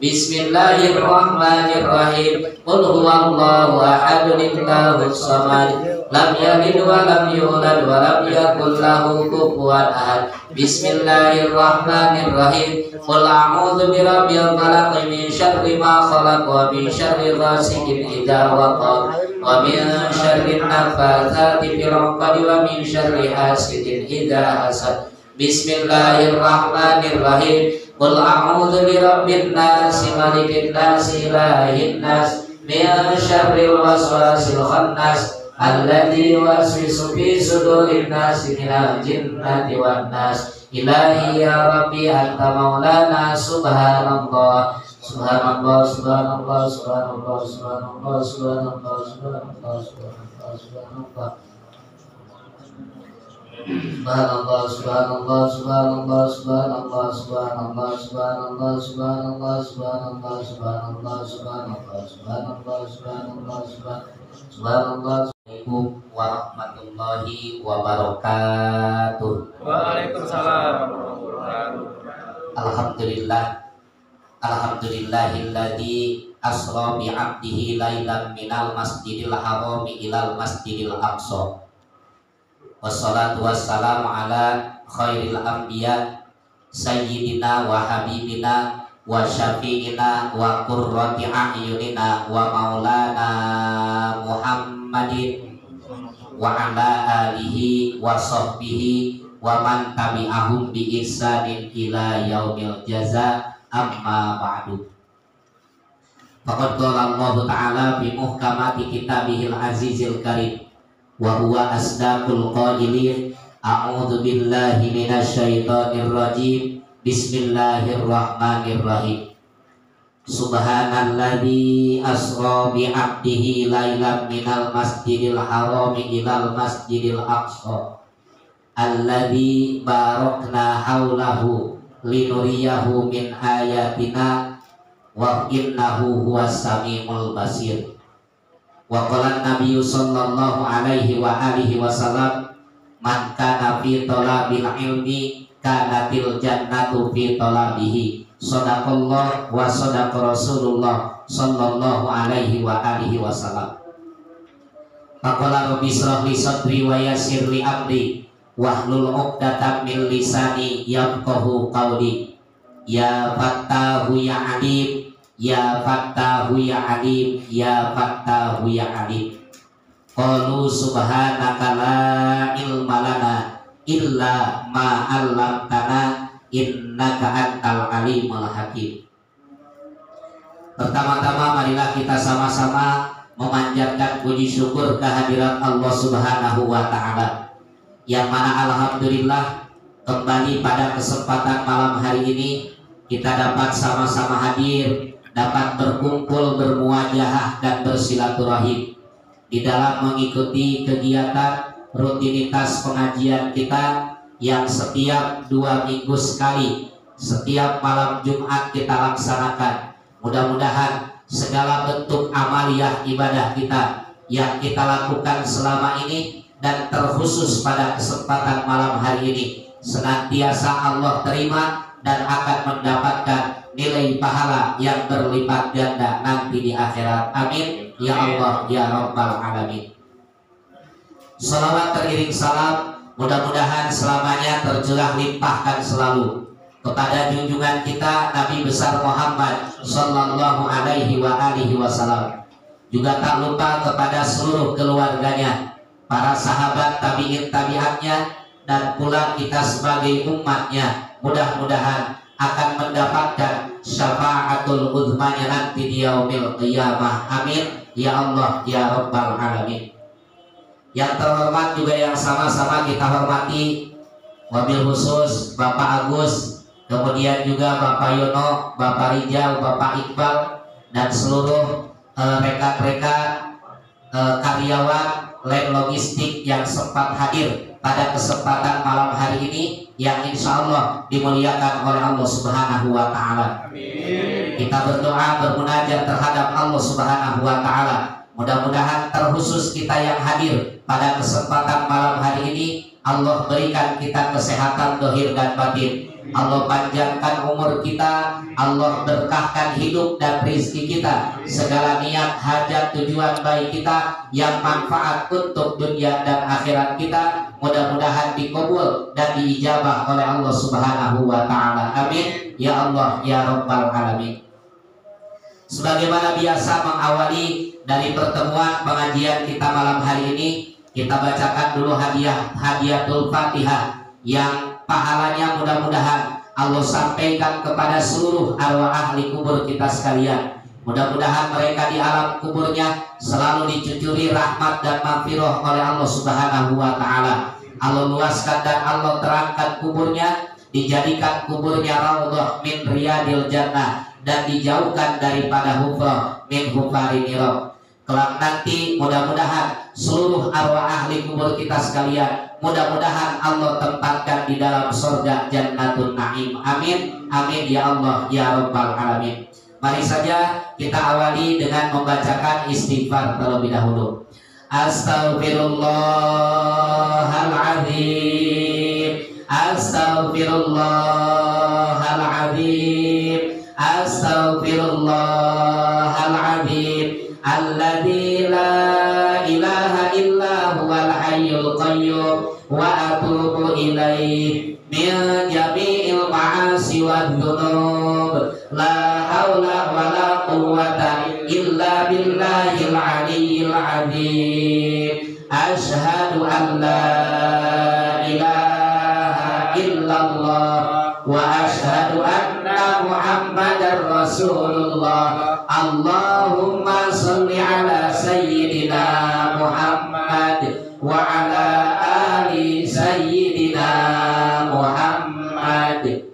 Bismillahirrahmanirrahim. Qul huwallahu ahad, Allahus samad, lam yalid wa lam yulad wa lam yakul lahu kufuwan ahad. Bismillahirrahmanirrahim. Qul a'udzu birabbil falaq, min syarri ma khalaq, wa min syarri ghasiqin idza waqab, wa min syarri nafatsati fil 'uqad, wa min syarri hasidin idza hasad. Bismillahirrahmanirrahim. Qul a'udzu birabbin nas, malikin nas, ilahin nas, min syarril waswasil khannas, alladzi yuwaswisu fi sudurin nas, minal jinnati wan nas. Ilahi ya Rabbi anta maulana, subhanallah subhanallah subhanallah subhanallah subhanallah subhanallah subhanallah subhanallah subhanallah. Subhanallah, subhanallah, subhanallah, subhanallah, subhanallah, subhanallah, subhanallah, subhanallah, subhanallah, subhanallah, subhanallah, subhanallah, subhanallah. Assalamualaikum warahmatullahi wabarakatuh. Waalaikumsalam warahmatullahi wabarakatuh. Alhamdulillah, alhamdulillahilladzi asra bi 'abdihi lailan minal masjidil harami ilal masjidil aqsa. Wassalatu wassalamu ala khairil anbiya sayyidina wa habibina wa syafi'ina wa qurrati a'yunina wa maulana Muhammadin wa ala alihi wa sahbihi wa man tabi'ahum bi ihsanin ila yaumil jaza, amma ba'du. Faqad qala Allah ta'ala bi muhkamati kitabihil azizil karim wa huwa asdaqul qailin. A'udzu billahi minasyaitonir rajim. Bismillahirrahmanirrahim. Subhanalladzi asra bi 'abdihi lailan minal masjidil harami ilal masjidil aqsa, alladzi barakna haulahu linuriyahu min ayatina wa innahu huwas samiul basir. Wa qala an-nabiyyu sallallahu alaihi wa alihi wasallam, man kana fi talabil ilmi kanatil jannatu fi talabihi. Shadaqallah wa shadaqa Rasulullah sallallahu alaihi wa alihi wasallam. Faqala rabbi shrah li sadri wa yassir li amri wahlul 'uqdatam min lisani yafqahu qawli. Ya fattahu ya alim, ya fattahu ya alim, ya fattahu ya alim. Qalu subhanaka la ilma lana illa ma 'allamtana innaka antal alimul hakim. Pertama-tama marilah kita sama-sama memanjatkan puji syukur kehadirat Allah Subhanahu wa taala, yang mana alhamdulillah kembali pada kesempatan malam hari ini kita dapat sama-sama hadir, dapat berkumpul, bermuajahah dan bersilaturahim di dalam mengikuti kegiatan rutinitas pengajian kita yang setiap 2 minggu sekali, setiap malam Jumat kita laksanakan. Mudah-mudahan segala bentuk amaliyah ibadah kita yang kita lakukan selama ini dan terkhusus pada kesempatan malam hari ini senantiasa Allah terima dan akan mendapatkan nilai pahala yang berlipat ganda nanti di akhirat. Amin ya Allah ya Rabbal alamin. Salawat teriring salam mudah-mudahan selamanya tercurah limpahkan selalu kepada junjungan kita Nabi besar Muhammad sallallahu alaihi wa alihi wasallam. Juga tak lupa kepada seluruh keluarganya, para sahabat tabi'in tabi'atnya, dan pula kita sebagai umatnya. Mudah-mudahan akan mendapatkan syafaatul uzmanya nanti di yaumil qiyamah. Amin ya Allah ya Rabbal alamin. Yang terhormat juga yang sama-sama kita hormati, wabil khusus Bapak Agus, kemudian juga Bapak Yono, Bapak Rijal, Bapak Iqbal, dan seluruh rekan-rekan karyawan lab logistik yang sempat hadir pada kesempatan malam hari ini, yang insya Allah dimuliakan oleh Allah Subhanahu wa ta'ala. Kita berdoa bermunajat terhadap Allah Subhanahu wa ta'ala. Mudah-mudahan terkhusus kita yang hadir pada kesempatan malam hari ini, Allah berikan kita kesehatan zahir dan batin, Allah panjangkan umur kita, Allah berkahkan hidup dan rizki kita, segala niat, hajat, tujuan baik kita yang manfaat untuk dunia dan akhirat kita mudah-mudahan dikabul dan diijabah oleh Allah Subhanahu wa Ta'ala. Amin ya Allah ya Rabbal Alamin. Sebagaimana biasa mengawali dari pertemuan pengajian kita malam hari ini, kita bacakan dulu hadiatul Fatihah yang pahalanya mudah-mudahan Allah sampaikan kepada seluruh arwah ahli kubur kita sekalian. Mudah-mudahan mereka di alam kuburnya selalu dicucuri rahmat dan maghfirah oleh Allah Subhanahu wa Ta'ala. Allah luaskan dan Allah terangkan kuburnya, dijadikan kuburnya raudhah min riyadil jannah dan dijauhkan daripada hufrah min hufari nirah. Kelak nanti mudah-mudahan seluruh arwah ahli kubur kita sekalian mudah-mudahan Allah tempatkan di dalam surga Jannatun Naim. Amin amin ya Allah ya Rabbal Alamin. Mari saja kita awali dengan membacakan istighfar terlebih dahulu. Astaghfirullahaladzim, astaghfirullahaladzim, astaghfirullahaladzim. Alladzi la ilaha illa huwal hayyul qayyum wa atubu ilaihi min jami'il ma'asi wad dzunub. La haula wala quwwata illa billahil aliyyil azim. Asyhadu an la ilaha illallah wa asyhadu anna Muhammadar Rasulullah. Allahumma salli ala sayyidina Muhammad wa ala ali sayyidina Muhammad.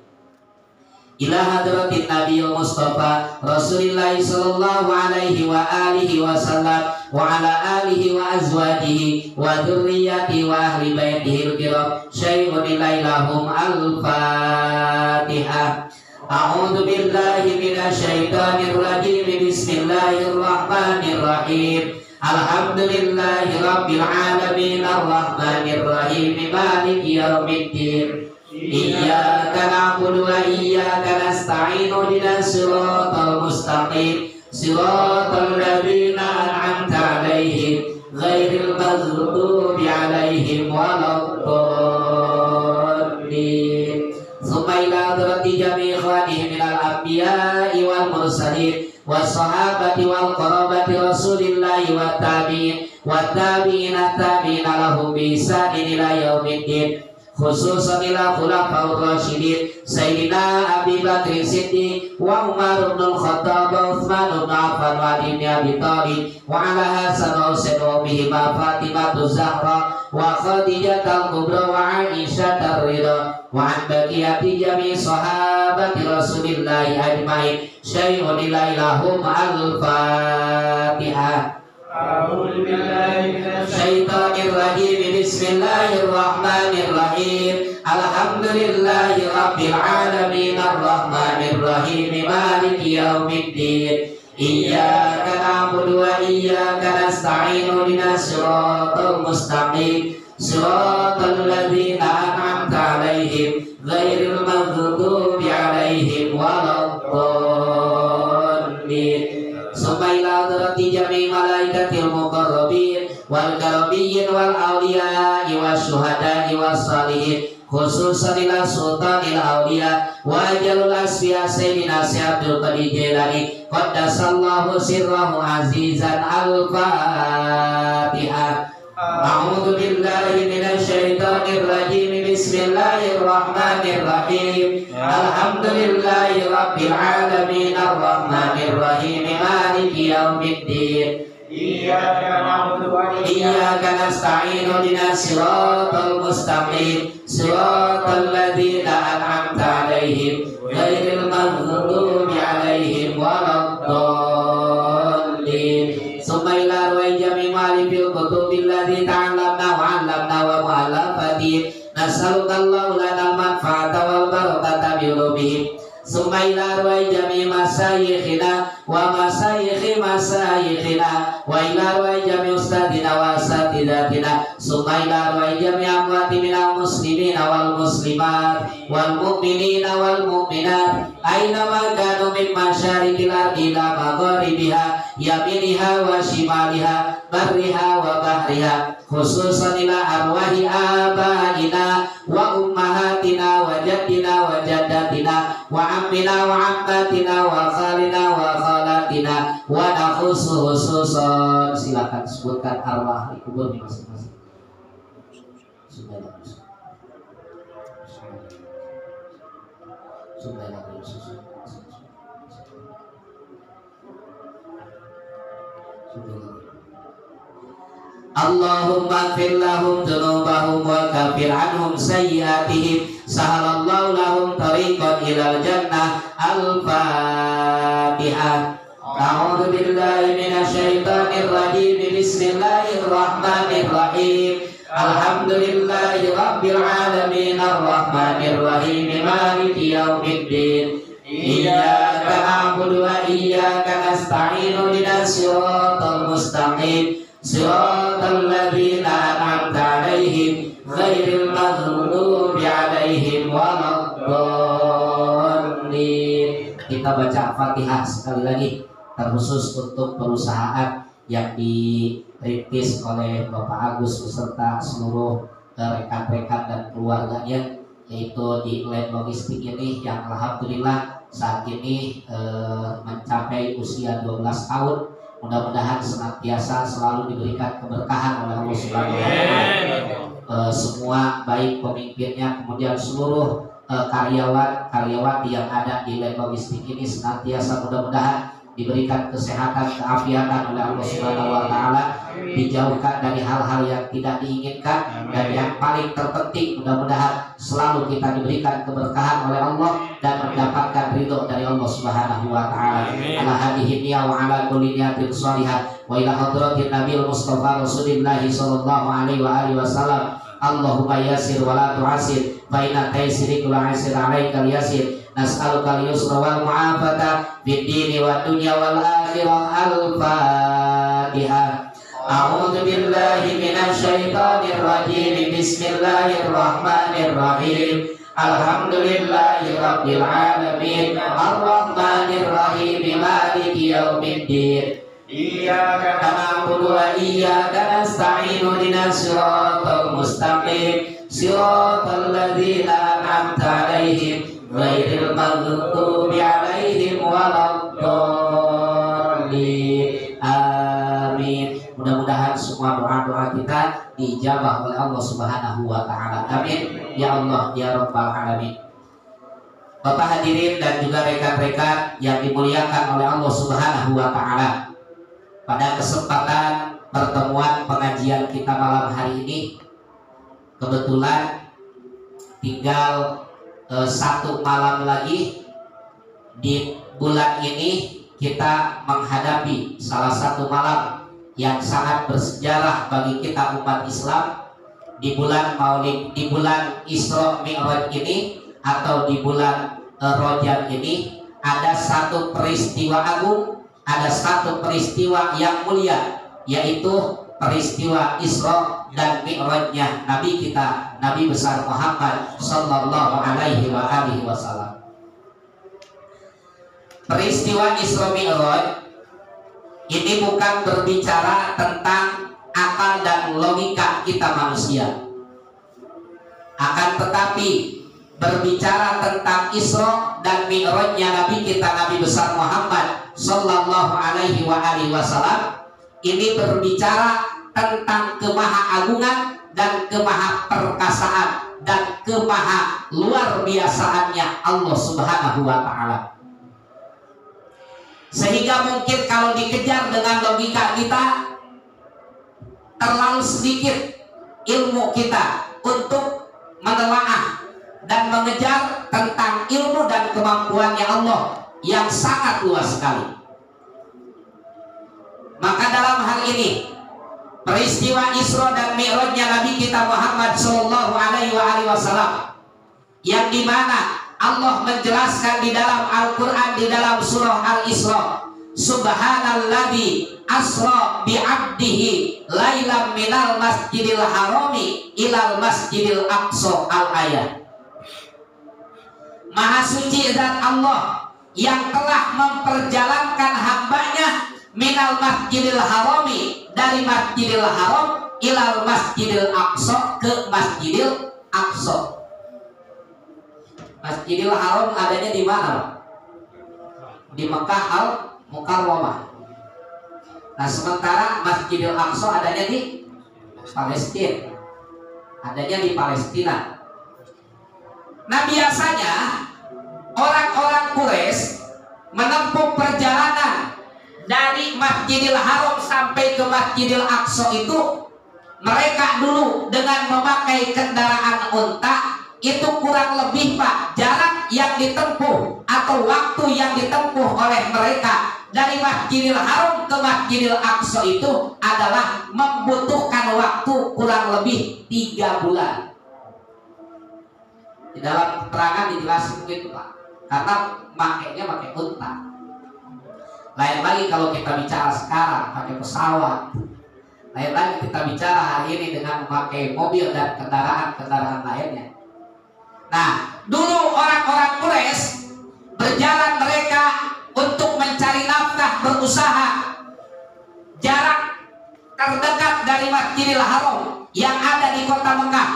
Ila hadratin Nabi Mustafa Rasulillah sallallahu alaihi wa alihi wasallam wa ala alihi wa azwajihi wa dzurriyyati wa ahli baitihi al-kiram syai'un ilaihum al-Fatihah. A'udzu billahi minasyaitonir rajim. Bismillahirrahmanirrahim. Alhamdulillahi rabbil alamin arrahmanir rahim maliki yaumiddin. Iyyaka na'budu wa iyyaka nasta'in ihdinas siratal mustaqim siratal ladzina an'amta 'alaihim ghairil maghdubi 'alaihim waladdallin. Summa ila hadrati jami' ikhwanihi minal anbiya'i wal mursalin wassahabati wal qarabati rasulillahi wat tabi'in wat tabi'ina tabi'ina lahum bi ihsanin ila yaumiddin. Khususan ila khulafaur rasyidin Sayyidina Abi Bakr Siddiq wa Umar ibn al-Khattab wa Utsman ibn Affan wa Ali ibn Abi Thalib wa ala Hasan wa Husain wa ummihima Fatimah Zahra wa Khadijah al-Kubra wa Aisyah ar-Ridha wa an baqiyati jami' sahabati Rasulillahi ajmain syai'un ilaihum al-Fatihah. A'udzu billahi minasyaitonir rajim. Bismillahirrahmanirrahim. Alhamdulillahi rabbil alamin arrahmanir rahim maliki yaumiddin. Iyyaka na'budu wa iyyaka nasta'in ihdinas siratal mustaqim siratal ladzina an'amta 'alaihim ghairil maghdubi 'alaihim waladdallin. Summa ila hadrati jami' malaikatil muqarrabin wal karabiyyin wal awliya'i wasyuhada'i wassalihin khususan ila sultanil awliya wa ajalul asfiya sayyidina Abdul Qadir Jilani qaddasallahu sirrahu azizan. Al-Fatihah. A'udzu billahi minasyaitonir rajim. Bismillahirrahmanirrahim. Alhamdulillahi rabbil alamin arrahmanir rahim maliki yaumiddin. Iyyaka na'budu wa iyyaka nasta'in ihdinas siratal mustaqim siratal ladzina an'amta 'alaihim ghairil maghdubi 'alaihim waladdallin. Summa ila ruwai jami' ma'alifil kutubil ladzi ta'allamna wa 'allamna wa mu'allafati nas'alukallahu lana al-manfa'ata wal barakata bi ulumihim summa ila arwai jami masayikhina wa masayikhi masayikhina wa ila arwai jami ustadina wa asatidatina summa ila arwai jami amwati minal muslimina wal muslimat wal mu'minina wal mu'minat aina ma kanu min masyarikil ardi ila magharibiha yaminiha wa shimaliha barriha wa bahriha khususan ila arwahi abaina wa ummahatina wa jaddina wa jaddatina wa ammina wa ammatina wa khalina wa khalatina wa nakhusu khususan. Silakan sebutkan arwah di kubur masing-masing. Allahumma fir lahum dzunubahum wa kafir anhum sayyiatihim sahalallahu lahum tariqan ilal jannah. Al-Fatihah. A'udzu billahi minasyaitonir rajim. Bismillahirrahmanirrahim. Alhamdulillahi rabbil alamin arrahmanir rahim maliki yaumiddin. Iyyaka na'budu wa iyyaka nasta'in ihdinas siratal mustaqim siratal ladzina an'amta 'alaihim ghairil maghdubi 'alaihim waladdallin. Kita baca Fatihah sekali lagi, terkhusus untuk perusahaan yang dirintis oleh Bapak Agus beserta seluruh rekan-rekan dan keluarganya, yaitu di Land Logistik ini yang alhamdulillah saat ini mencapai usia 12 tahun. Mudah-mudahan senantiasa selalu diberikan keberkahan oleh Allah Subhanahu wa Ta'ala. Semua baik pemimpinnya, kemudian seluruh karyawan-karyawati yang ada di Land Logistik ini senantiasa mudah-mudahan diberikan kesehatan, keafiatan oleh Allah Subhanahu wa Ta'ala, dijauhkan dari hal-hal yang tidak diinginkan, dan yang paling terpenting mudah-mudahan selalu kita diberikan keberkahan oleh Allah dan mendapatkan ridho dari Allah Subhanahu wa Ta'ala. Ala hadhihi niyya wa ala kulli niyatin shalihah wa ila hadratin Nabi Mustafa Rasulillah sallallahu alaihi wa alihi wasallam. Allahumma yassir wa la tu'assir fa inna taysiri kullu 'asir 'alaikal yasir. Nas'aluka al-yusra wal mu'afata fid dini wad dunya wal akhirah. Al-Fatihah. A'udzu billahi minasy syaithanir rajim. Bismillahirrahmanirrahim. Alhamdulillahi rabbil alamin arrahmanir rahim maliki yaumiddin. Iyyaka na'budu wa iyyaka nasta'in ihdinas siratal mustaqim siratal ladzina an'amta 'alaihim ghairil maghdubi 'alaihim waladdallin. Amin. Mudah-mudahan semua doa-doa kita dijabah oleh Allah Subhanahu wa Ta'ala. Amin. Ya Allah ya Rabbal alamin. Bapak hadirin dan juga rekan-rekan yang dimuliakan oleh Allah Subhanahu wa Ta'ala, pada kesempatan pertemuan pengajian kita malam hari ini, kebetulan tinggal satu malam lagi di bulan ini kita menghadapi salah satu malam yang sangat bersejarah bagi kita umat Islam. Di bulan Maulid, di bulan Isra Mi'raj ini atau di bulan Rajab ini, ada satu peristiwa agung, ada satu peristiwa yang mulia, yaitu peristiwa Isra dan Mi'rajnya Nabi kita, Nabi besar Muhammad sallallahu alaihi wa alihi wasallam. Peristiwa Isra Mi'raj ini bukan berbicara tentang akal dan logika kita manusia, akan tetapi berbicara tentang Isra dan Mi'rajnya Nabi kita, Nabi besar Muhammad sallallahu alaihi wa alihi wasallam. Ini berbicara tentang kemahaagungan dan kemahaperkasaan dan kemaha luar biasaannya Allah Subhanahu wa Ta'ala. Sehingga mungkin kalau dikejar dengan logika kita, terlalu sedikit ilmu kita untuk menelaah dan mengejar tentang ilmu dan kemampuannya Allah yang sangat luas sekali. Maka dalam hal ini peristiwa Isra dan Mi'rajnya Nabi kita Muhammad sallallahu alaihi wasallam, yang dimana Allah menjelaskan di dalam Al-Quran, di dalam surah Al-Isra, Subhanalladzi asra bi'abdihi lailam minal masjidil harami ilal masjidil aqsa. Al-ayat. Maha suci zat Allah yang telah memperjalankan hambanya minal masjidil harami, dari masjidil haram, ilal masjidil aqsa, ke masjidil aqsa. Masjidil haram adanya di mana? Di Mekah Al-Mukarramah. Nah, sementara masjidil aqsa adanya di Palestina. Adanya di Palestina. Nah, biasanya orang-orang Quraisy menempuh perjalanan dari Masjidil Haram sampai ke Masjidil Aqsa itu, mereka dulu dengan memakai kendaraan unta. Itu kurang lebih, Pak, jarak yang ditempuh atau waktu yang ditempuh oleh mereka dari Masjidil Haram ke Masjidil Aqsa itu adalah membutuhkan waktu kurang lebih 3 bulan. Di dalam keterangan dijelaskan begitu, Pak, karena makainya pakai unta. Lain lagi kalau kita bicara sekarang pakai pesawat. Lain lagi kita bicara hari ini dengan memakai mobil dan kendaraan-kendaraan lainnya. Nah, dulu orang-orang Quraisy berjalan mereka untuk mencari nafkah, berusaha. Jarak terdekat dari Masjidil Haram yang ada di kota Mekah.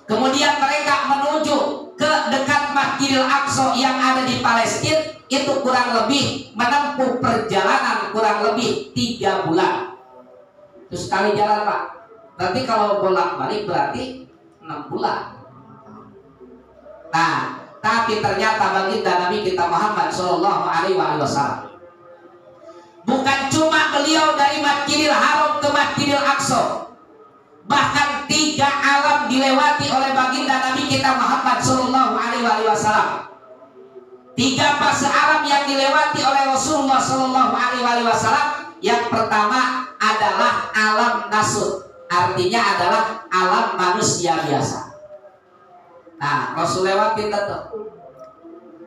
Kemudian mereka menuju ke dekat Masjidil Aqsa yang ada di Palestina, itu kurang lebih menempuh perjalanan kurang lebih 3 bulan. Terus sekali jalan, Pak. Berarti kalau bolak-balik berarti 6 bulan. Nah, tapi ternyata baginda Nabi kita Muhammad Shallallahu Alaihi Wasallam bukan cuma beliau dari Masjidil Haram ke Masjidil Aqsa, bahkan 3 alam dilewati oleh baginda Nabi kita Muhammad Shallallahu Alaihi Wasallam. 3 fase alam yang dilewati oleh Rasulullah Shallallahu Alaihi Wasallam. Yang pertama adalah alam nasut, artinya adalah alam manusia biasa. Nah, Rasul lewatin itu.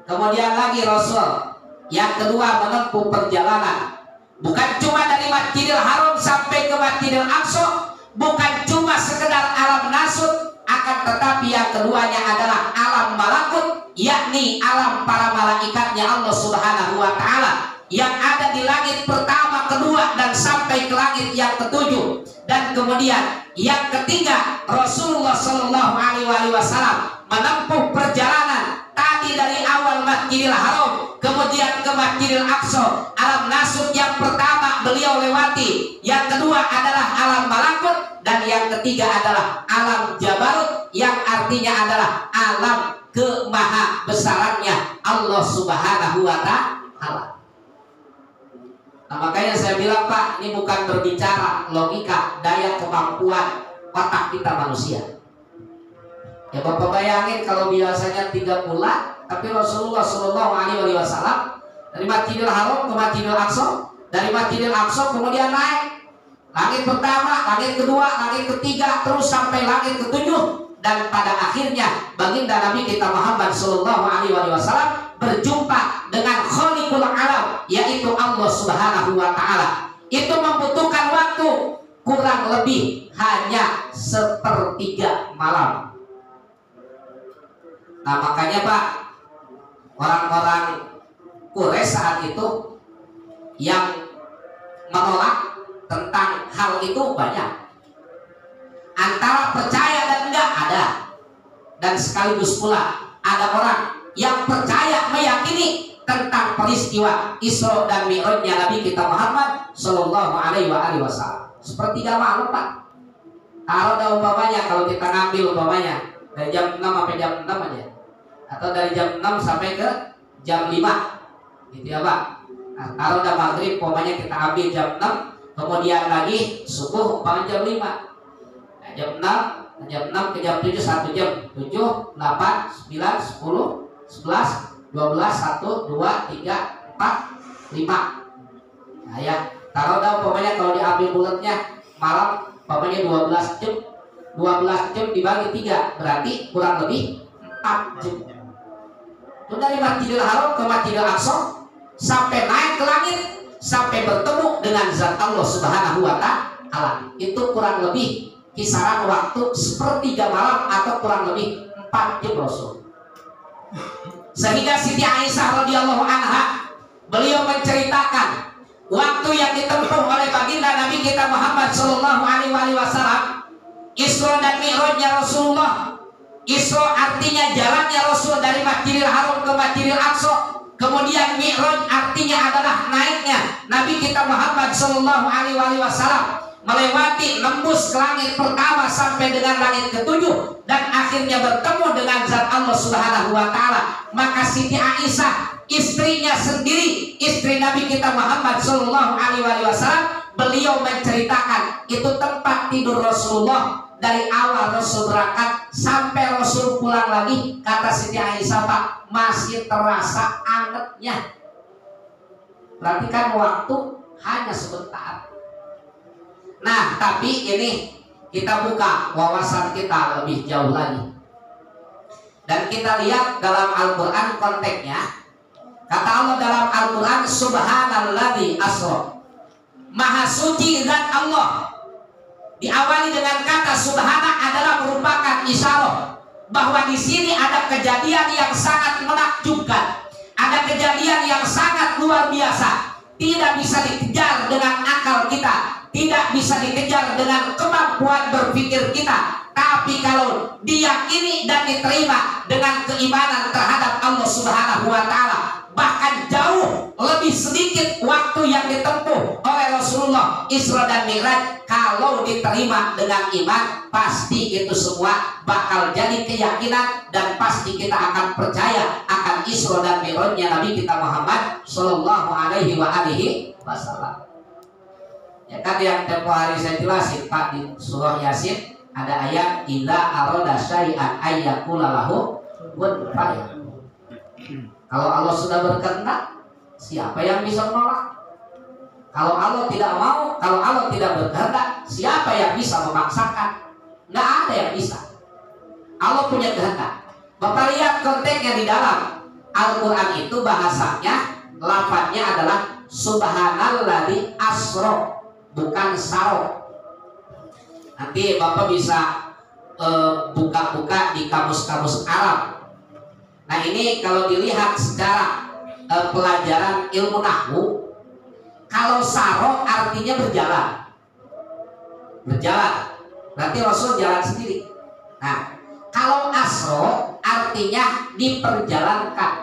Kemudian lagi Rasul yang kedua menempuh perjalanan, bukan cuma dari Masjidil Haram sampai ke Masjidil Aqsa, bukan cuma sekedar alam nasut, akan tetapi yang keduanya adalah alam malakut, yakni alam para malaikatnya Allah Subhanahu wa Ta'ala yang ada di langit pertama, kedua, dan sampai ke langit yang ketujuh. Dan kemudian yang ketiga, Rasulullah Shallallahu Alaihi Wasallam menempuh perjalanan tadi dari awal Masjidil Haram kemudian ke Masjidil Aqsa. Alam nasut yang pertama beliau lewati, yang kedua adalah alam malakut, dan yang ketiga adalah alam jabarut, yang artinya adalah alam kemaha besarannya Allah Subhanahu wa Ta'ala. Nah, makanya saya bilang, Pak, ini bukan berbicara logika, daya kemampuan otak kita manusia. Ya, Bapak bayangin kalau biasanya 3 bulan, tapi Rasulullah Shallallahu Alaihi Wasallam dari Masjidil Haram ke Masjidil Aqsa, dari Masjidil Aqsa kemudian naik langit pertama, langit kedua, langit ketiga, terus sampai langit ketujuh, dan pada akhirnya baginda Nabi kita Muhammad Shallallahu Alaihi Wasallam berjumpa dengan Khaliqul Alam, yaitu Allah Subhanahu wa Ta'ala. Itu membutuhkan waktu kurang lebih hanya 1/3 malam. Nah, makanya, Pak, orang-orang Quraisy saat itu yang menolak tentang hal itu banyak. Antara percaya dan enggak ada. Dan sekaligus pula ada orang yang percaya, meyakini tentang peristiwa Isra dan Mi'rajnya Nabi kita Muhammad Shallallahu Alaihi Wasallam. Sepertiga malam, Pak. Kalau ada umpamanya, kalau kita ngambil umpamanya dari jam 6 sampai jam 6 aja, atau dari jam 6 sampai ke jam 5, gitu ya, Pak. Nah, kalau udah maghrib umpamanya kita ambil jam 6, kemudian lagi subuh umpamanya jam 5. Nah, jam 6 ke jam 7 1 jam, 7, 8, 9, 10, 11, 12, 1, 2, 3, 4, 5. Nah, ya, kalau udah umpamanya kalau diambil bulatnya malam umpamanya 12 jam. 12 jam dibagi 3 berarti kurang lebih 4 jam. Itu dari Masjidil Haram ke Masjidil Aqsa sampai naik ke langit sampai bertemu dengan zat Allah Subhanahu wa Ta'ala. Itu kurang lebih kisaran waktu sepertiga malam atau kurang lebih 4 jam Rasul. Sehingga Siti Aisyah radhiyallahu anha beliau menceritakan waktu yang ditempuh oleh baginda Nabi kita Muhammad sallallahu alaihi wasallam, Isra dan Mi'rajnya Rasulullah. Isra artinya jalannya Rasul dari Masjidil Haram ke Masjidil Aqsa. Kemudian Mi'raj artinya adalah naiknya Nabi kita Muhammad sallallahu alaihi wasallam melewati nembus ke langit pertama sampai dengan langit ketujuh dan akhirnya bertemu dengan zat Allah Subhanahu wa Ta'ala. Maka Siti Aisyah, istrinya sendiri, istri Nabi kita Muhammad sallallahu alaihi wasallam, beliau menceritakan itu tempat tidur Rasulullah dari awal Rasul berangkat sampai Rasul pulang lagi. Kata Siti Aisyah, Pak, masih terasa angetnya. Berarti kan waktu hanya sebentar. Nah, tapi ini kita buka wawasan kita lebih jauh lagi. Dan kita lihat dalam Al-Quran konteksnya. Kata Allah dalam Al-Quran, Subhanalladzi asra. Maha suci zat Allah. Diawali dengan kata subhana adalah merupakan isyarat bahwa di sini ada kejadian yang sangat menakjubkan, ada kejadian yang sangat luar biasa, tidak bisa dikejar dengan akal kita, tidak bisa dikejar dengan kemampuan berpikir kita. Tapi kalau diyakini dan diterima dengan keimanan terhadap Allah Subhanahu wa Ta'ala, bahkan jauh lebih sedikit waktu yang ditempuh oleh Rasulullah Isra dan Mi'raj, kalau diterima dengan iman, pasti itu semua bakal jadi keyakinan dan pasti kita akan percaya akan Isra dan Mi'rajnya Nabi kita Muhammad sallallahu alaihi wasallam. Ya kan yang tempoh hari saya jelasin Pak di surah Yasin ada ayat idza arada syai'an ayyakula lahu kun fayakun. Kalau Allah sudah berkehendak, siapa yang bisa menolak? Kalau Allah tidak mau, kalau Allah tidak berkehendak, siapa yang bisa memaksakan? Nggak ada yang bisa. Allah punya kehendak. Bapak lihat konteksnya di dalam Al-Quran itu bahasanya, lafadznya adalah subhanalladzi asra, bukan saro. Nanti Bapak bisa buka-buka di kamus-kamus Arab. Nah ini kalau dilihat secara pelajaran ilmu nahwu, kalau saro artinya berjalan, berarti Rasul jalan sendiri. Nah kalau asro artinya diperjalankan.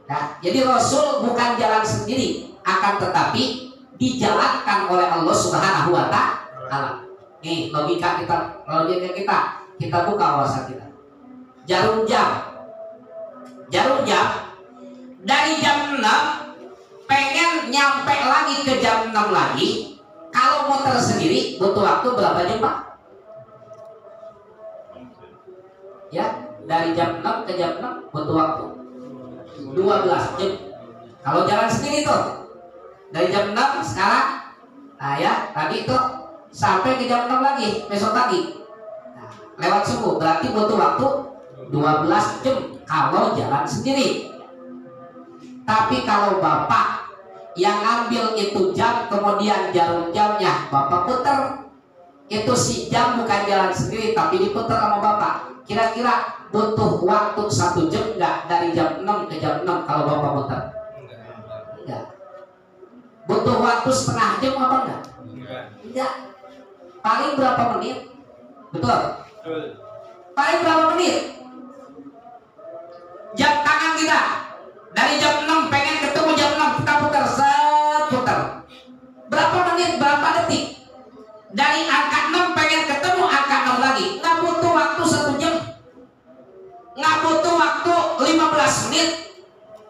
Nah jadi Rasul bukan jalan sendiri, akan tetapi dijalankan oleh Allah Subhanahu wa Ta'ala. Nih logika kita buka wawasan kita. Jarum jam dari jam 6 pengen nyampe lagi ke jam 6 lagi, kalau muter sendiri butuh waktu berapa jam Pak? Ya, dari jam 6 ke jam 6 butuh waktu 12 jam. Kalau jalan sendiri tuh dari jam 6 sekarang, nah ya tadi itu sampai ke jam 6 lagi besok pagi, nah, lewat subuh, berarti butuh waktu 12 jam kalau jalan sendiri. Tapi kalau Bapak yang ambil itu jam, kemudian jarum jamnya Bapak puter, itu si jam bukan jalan sendiri tapi diputer sama Bapak, kira-kira butuh waktu 1 jam enggak dari jam 6 ke jam 6 kalau Bapak puter? Enggak. Butuh waktu setengah jam apa enggak? Enggak. Paling berapa menit? Betul? Paling berapa menit? Jam tangan kita dari jam 6 pengen ketemu jam 6 kita putar, putar. Berapa menit, berapa detik? Dari angka 6 pengen ketemu angka 6 lagi. Nggak butuh waktu 1 jam, nggak butuh waktu 15 menit.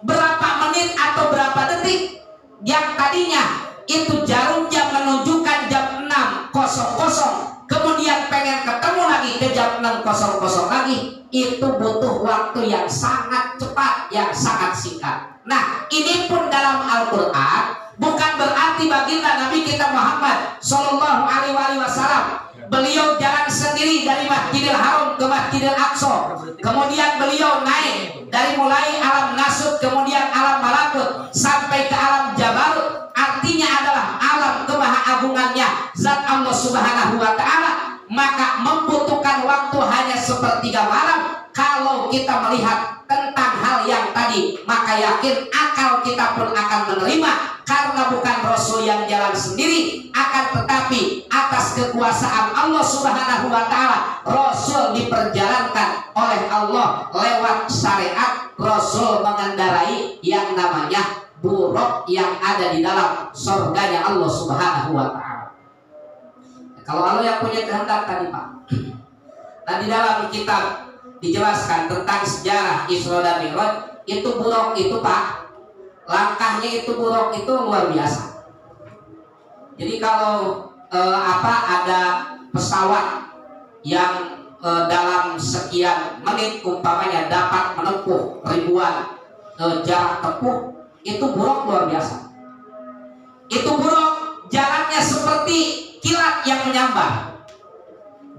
Berapa menit atau berapa detik? Yang tadinya itu jarum jam menunjukkan jam 6.00, kemudian pengen ketemu lagi ke jam 6.00 lagi, itu butuh waktu yang sangat cepat, yang sangat singkat. Nah ini pun dalam Al-Quran bukan berarti baginda Nabi kita Muhammad sallallahu alaihi wasallam beliau jalan sendiri dari Masjidil Haram ke Masjidil Aqsa. Kemudian beliau naik dari mulai alam nasut, kemudian alam malakut sampai ke alam jabarut. Artinya adalah alam kemahagungannya zat Allah Subhanahu wa taala. Maka membutuhkan waktu hanya sepertiga malam. Kalau kita melihat tentang hal yang tadi, maka yakin akal kita pun akan menerima, karena bukan Rasul yang jalan sendiri, akan tetapi atas kekuasaan Allah Subhanahu wa taala Rasul diperjalankan oleh Allah lewat syariat. Rasul mengendarai yang namanya buruk yang ada di dalam surganya Allah Subhanahu wa taala. Kalau Allah yang punya kehendak tadi Pak. Nah, di dalam kitab dijelaskan tentang sejarah Isra dan Mi'raj, itu buruk itu Pak, langkahnya itu buruk itu luar biasa. Jadi kalau ada pesawat yang dalam sekian menit umpamanya dapat menempuh ribuan jarak tempuh, itu buruk luar biasa. Itu buruk jaraknya seperti kilat yang menyambar.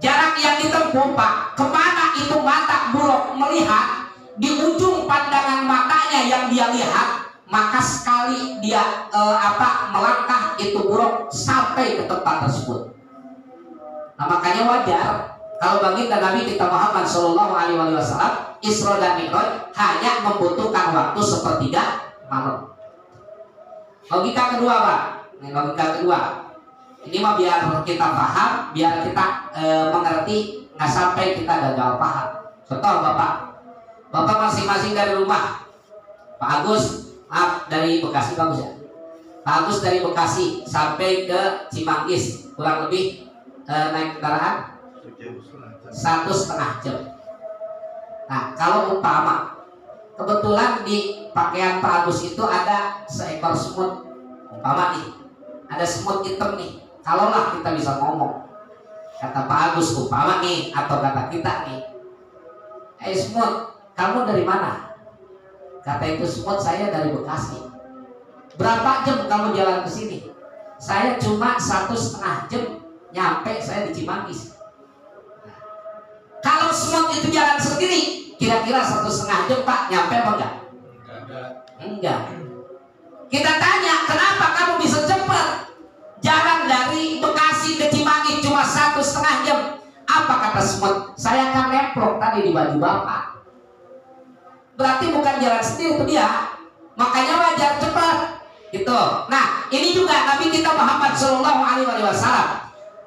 Jarak yang ditempuh Pak, kemana itu mata buruk melihat, di ujung pandangan matanya yang dia lihat, maka sekali dia melangkah itu buruk sampai ke tempat tersebut. Nah, makanya wajar kalau baginda Nabi kita Muhammad Shallallahu Alaihi Wasallam Isra dan Mi'raj hanya membutuhkan waktu sepertiga malam. Logika kedua Pak, logika kedua. Ini mah biar kita paham, biar kita mengerti, nggak sampai kita gagal paham. Contoh Bapak masing-masing dari rumah. Pak Agus, maaf dari Bekasi bagus ya. Pak Agus dari Bekasi sampai ke Cimanggis kurang lebih naik kendaraan 1,5 jam. Nah, kalau umpama kebetulan di pakaian Pak Agus itu ada seekor semut, umpama nih, ada semut hitam nih. Kalaulah kita bisa ngomong, kata Pak Agus umpama nih, atau kata kita nih, semut, kamu dari mana? Kata itu semut, saya dari Bekasi. Berapa jam kamu jalan ke sini? Saya cuma 1,5 jam nyampe saya di Cimanggis. Kalau semut itu jalan sendiri, kira-kira 1,5 jam Pak nyampe apa enggak? Enggak. Kita tanya, kenapa kamu bisa cepat? Jalan dari Bekasi ke Cimanggis cuma 1,5 jam. Apa kata semut? Saya akan nemplok tadi di baju Bapak. Berarti bukan jalan sendiri itu dia. Makanya wajar cepat. Gitu. Nah, ini juga Nabi kita Muhammad Shallallahu Alaihi Wasallam.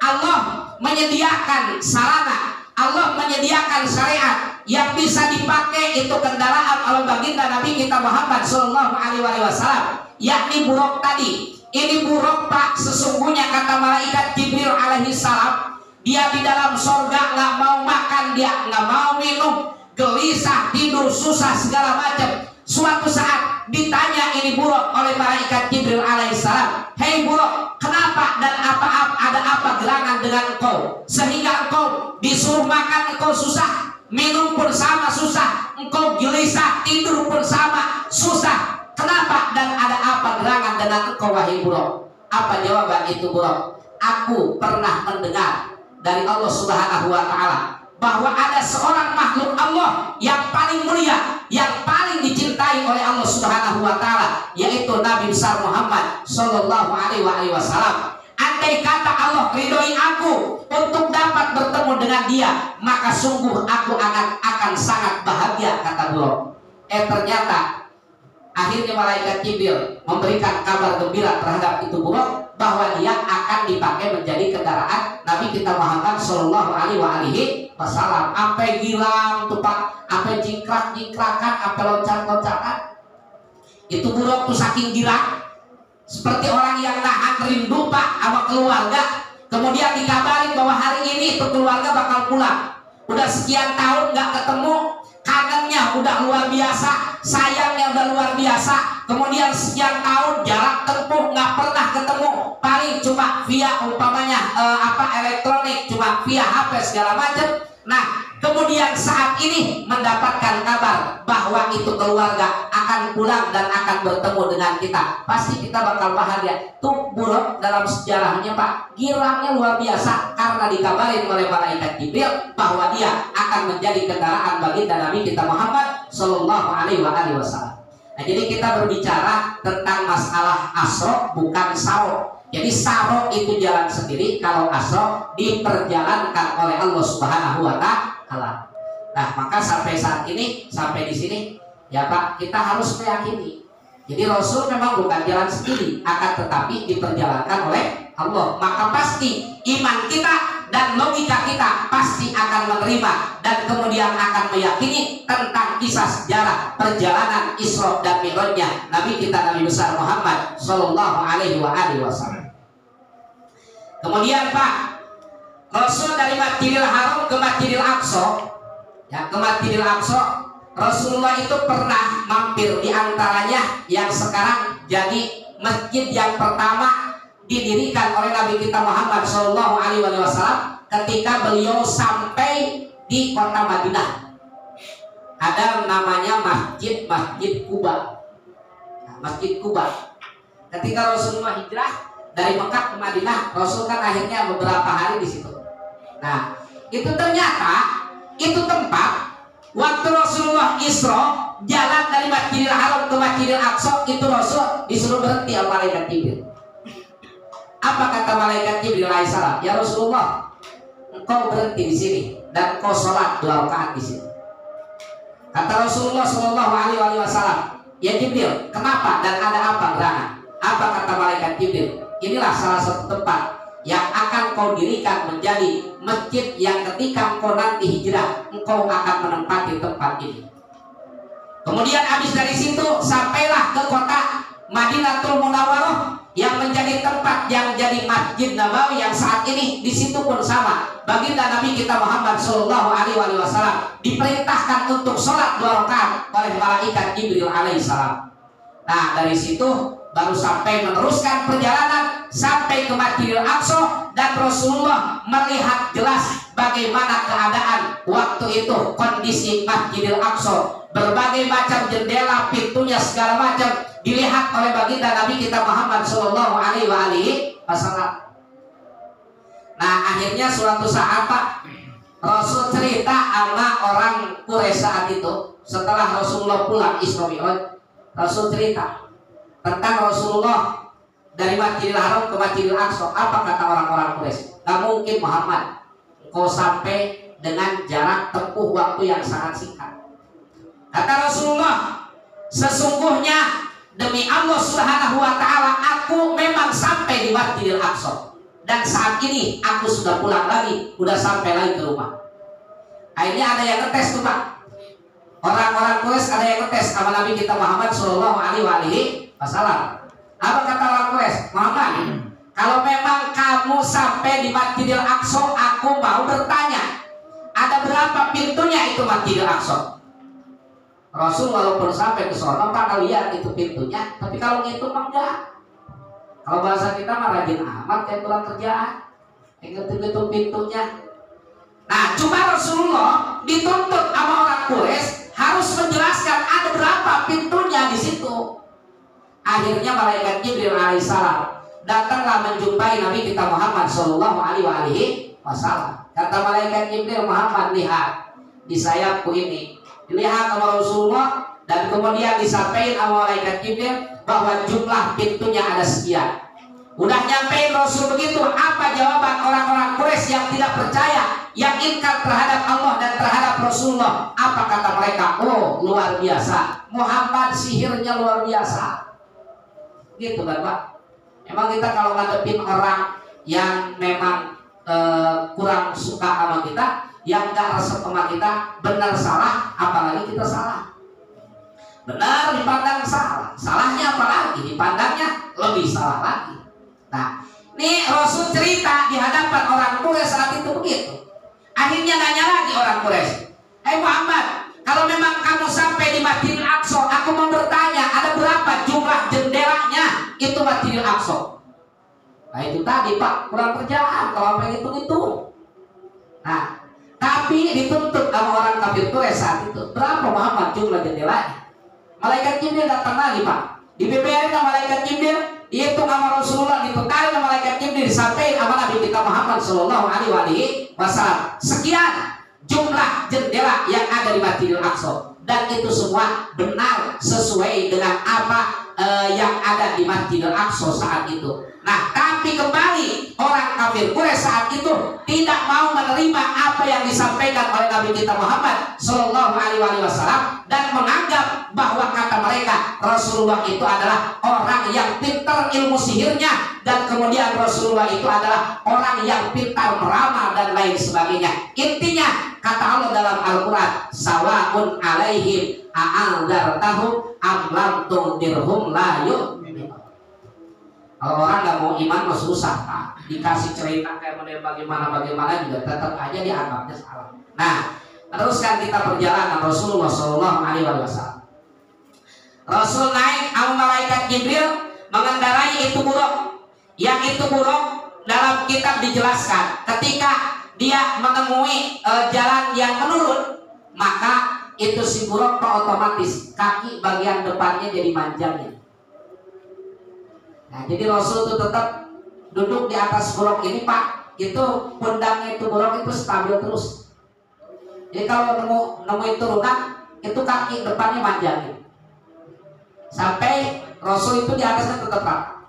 Allah menyediakan sarana, Allah menyediakan syariat yang bisa dipakai itu kendaraan oleh baginda Nabi kita Muhammad Shallallahu Alaihi Wasallam, yakni buruk tadi. Ini buruk Pak, sesungguhnya kata malaikat Jibril alaihi salam, dia di dalam sorga nggak mau makan, dia nggak mau minum, gelisah, tidur, susah segala macam. Suatu saat ditanya ini buruk oleh malaikat Jibril alaihi salam, hei buruk, kenapa dan ada apa gerangan dengan engkau sehingga engkau disuruh makan engkau susah, minum pun sama susah, engkau gelisah, tidur pun sama susah. Kenapa dan ada apa gerangan dengan engkau wahai buruk? Apa jawaban itu buruk? Aku pernah mendengar dari Allah Subhanahu wa taala bahwa ada seorang makhluk Allah yang paling mulia, yang paling dicintai oleh Allah Subhanahu wa taala, yaitu Nabi besar Muhammad sallallahu alaihi wasallam. Andai kata Allah ridhoi aku untuk dapat bertemu dengan dia, maka sungguh aku akan sangat bahagia, kata buruk. Ternyata akhirnya malaikat Jibril memberikan kabar gembira terhadap itu buruk, bahwa dia akan dipakai menjadi kendaraan Nabi kita Muhammad Shallallahu Alaihi Wasallam. Sampai gilang tuh Pak, sampai jingkrak-jingkrakan, sampai loncat-loncatan. Itu buruk tuh saking gilang, seperti orang yang nahan rindu Pak sama keluarga. Kemudian dikabarin bahwa hari ini itu keluarga bakal pulang. Udah sekian tahun nggak ketemu, kangennya udah luar biasa, sayangnya udah luar biasa. Kemudian sekian tahun jarak tempuh nggak pernah ketemu, paling cuma via umpamanya elektronik, cuma via HP segala macam. Nah, kemudian yang saat ini mendapatkan kabar bahwa itu keluarga akan pulang dan akan bertemu dengan kita, pasti kita bakal bahagia. Tuh Buruk dalam sejarahnya Pak, girangnya luar biasa karena dikabarin oleh malaikat Jibril bahwa dia akan menjadi kendaraan baginda Nabi kita Muhammad Sallallahu Alaihi Wasallam. Nah, jadi kita berbicara tentang masalah asro bukan saro. Jadi saro itu jalan sendiri, kalau asro diperjalankan oleh Allah Subhanahu wa Ta'ala. Nah, maka sampai saat ini, sampai di sini ya Pak, kita harus meyakini. Jadi Rasul memang bukan jalan sendiri, akan tetapi diperjalankan oleh Allah. Maka pasti iman kita dan logika kita pasti akan menerima dan kemudian akan meyakini tentang kisah sejarah perjalanan Isra dan Mi'rajnya Nabi kita Nabi besar Muhammad Sallallahu Alaihi Wasallam. Kemudian Pak, Rasul dari Masjidil Haram ke Masjidil Aqsa, ya, ke Masjidil Aqsa, Rasulullah itu pernah mampir di antaranya yang sekarang jadi masjid yang pertama didirikan oleh Nabi kita Muhammad Sallallahu Alaihi Wasallam ketika beliau sampai di kota Madinah. Ada namanya Masjid Kuba. Nah, Masjid Kuba. Ketika Rasulullah hijrah dari Mekah ke Madinah, Rasul kan akhirnya beberapa hari di situ. Nah, itu ternyata itu tempat waktu Rasulullah Isra jalan dari Masjidil Haram ke Masjidil Aqsa, itu Rasul disuruh berhenti oleh malaikat Jibril. Apa kata malaikat Jibril alaihissalam? Ya Rasulullah, engkau berhenti di sini dan engkau sholat 2 rakaat di sini. Kata Rasulullah Shallallahu Alaihi Wasallam, ya Jibril, kenapa dan ada apa gerangan? Apa kata malaikat Jibril? Inilah salah satu tempat yang akan kau dirikan menjadi masjid yang ketika engkau nanti hijrah, engkau akan menempati tempat ini. Kemudian habis dari situ sampailah ke kota Madinatul Munawwarah yang menjadi tempat yang jadi Masjid Nabawi yang saat ini di situ pun sama. Baginda Nabi kita Muhammad Sallallahu Alaihi Wasallam diperintahkan untuk sholat 2 rakaat oleh malaikat Jibril alaihissalam. Nah, dari situ baru sampai meneruskan perjalanan sampai ke Masjidil Aqsa dan Rasulullah melihat jelas bagaimana keadaan waktu itu, kondisi Masjidil Aqsa, berbagai macam jendela, pintunya segala macam dilihat oleh baginda Nabi kita Muhammad Sallallahu Alaihi Wasallam. Nah, akhirnya suatu saat Pak, Rasul cerita sama orang Quraisy saat itu setelah Rasulullah pulang Isra Mi'raj. Rasul cerita tentang Rasulullah dari Masjidil Haram ke Masjidil Aqsa. Apa kata orang-orang Quraisy? Gak mungkin Muhammad, kau sampai dengan jarak tempuh waktu yang sangat singkat. Kata Rasulullah, sesungguhnya demi Allah Subhanahu wa Ta'ala, aku memang sampai di Masjidil Aqsa dan saat ini aku sudah pulang lagi, sudah sampai lagi ke rumah. Akhirnya ada yang ngetes tuh Pak. Orang-orang Quraisy ada yang ngetes sama Nabi kita Muhammad Sallallahu Alaihi Wasallam. Apa kata orang Quraisy? Muhammad, kalau memang kamu sampai di Masjidil Aqsa, aku mau bertanya, ada berapa pintunya itu Masjidil Aqsa? Rasul walaupun sampai ke sana, Pak, lihat itu pintunya, tapi kalau ngitung mah enggak. Kalau bahasa kita mah rajin amat kayak pulang kerjaan, ngitung pintunya. Nah, cuma Rasulullah dituntut sama orang Quraisy harus menjelaskan ada berapa pintunya di situ. Akhirnya malaikat Jibril alaihissalam datanglah menjumpai Nabi kita Muhammad Sallallahu Alaihi Wasallam. Kata malaikat Jibril, Muhammad, lihat di sayapku ini. Dilihat sama Rasulullah dan kemudian disampaikan sama malaikat Jibril bahwa jumlah pintunya ada sekian. Udah nyampein Rasul begitu, apa jawaban orang-orang Quraisy yang tidak percaya, yang ingkar terhadap Allah dan terhadap Rasulullah? Apa kata mereka? Oh, luar biasa, Muhammad sihirnya luar biasa. Gitu kan Pak. Emang kita kalau ngadepin orang yang memang kurang suka sama kita, yang gak resep sama kita, benar salah, apalagi kita salah. Benar dipandang salah, salahnya apalagi dipandangnya lebih salah lagi. Nah, ini Rasul cerita di hadapan orang Quraisy saat itu begitu. Akhirnya nanya lagi orang Quraisy, "Hei Muhammad, kalau memang kamu sampai di Masjidil Aqsa, aku mau bertanya, ada berapa jumlah jendelanya itu Masjidil Aqsa?" Nah, itu tadi Pak, kurang kerjaan kalau pengen hitung-hitung. Nah, tapi dituntut sama orang kafir Quraisy saat itu. Berapa Muhammad jumlah jendelanya? Malaikat Jibril datang lagi Pak. Di BBM malaikat Jibril dihitung sama Rasulullah, dibekali sama malaikat Jibril sampai sama Nabi kita Muhammad Sallallahu Alaihi Wasallam. Sekian jumlah jendela yang ada di Masjidil Aqsa, dan itu semua benar sesuai dengan apa yang ada di Masjidil Aqsa saat itu. Nah, tapi kembali orang kafir Quraisy saat itu tidak mau menerima apa yang disampaikan oleh Nabi kita Muhammad Sallallahu Alaihi Wasallam dan menganggap bahwa kata mereka Rasulullah itu adalah orang yang pintar ilmu sihirnya, dan kemudian Rasulullah itu adalah orang yang pintar meramal dan lain sebagainya. Intinya kata Allah dalam Al-Quran, sawaun alaihim a'andartahum am lam tundirhum la yu'minun. Kalau orang nggak mau iman mah susah Pak. Dikasih cerita kayak bagaimana juga tetap aja dianggapnya salah. Nah, teruskan kita perjalanan Rasulullah Sallallahu Alaihi Wasallam. Rasul naik sama malaikat Jibril mengendarai itu buruk. Yang itu buruk dalam kitab dijelaskan ketika dia menemui jalan yang menurun, maka itu si buruk otomatis kaki bagian depannya jadi manjangnya. Nah, jadi Rasul itu tetap duduk di atas buruk ini Pak, itu pundaknya itu buruk itu stabil terus. Jadi kalau nemu turunan, itu kaki depannya manjangin sampai Rasul itu di atasnya tetap rata.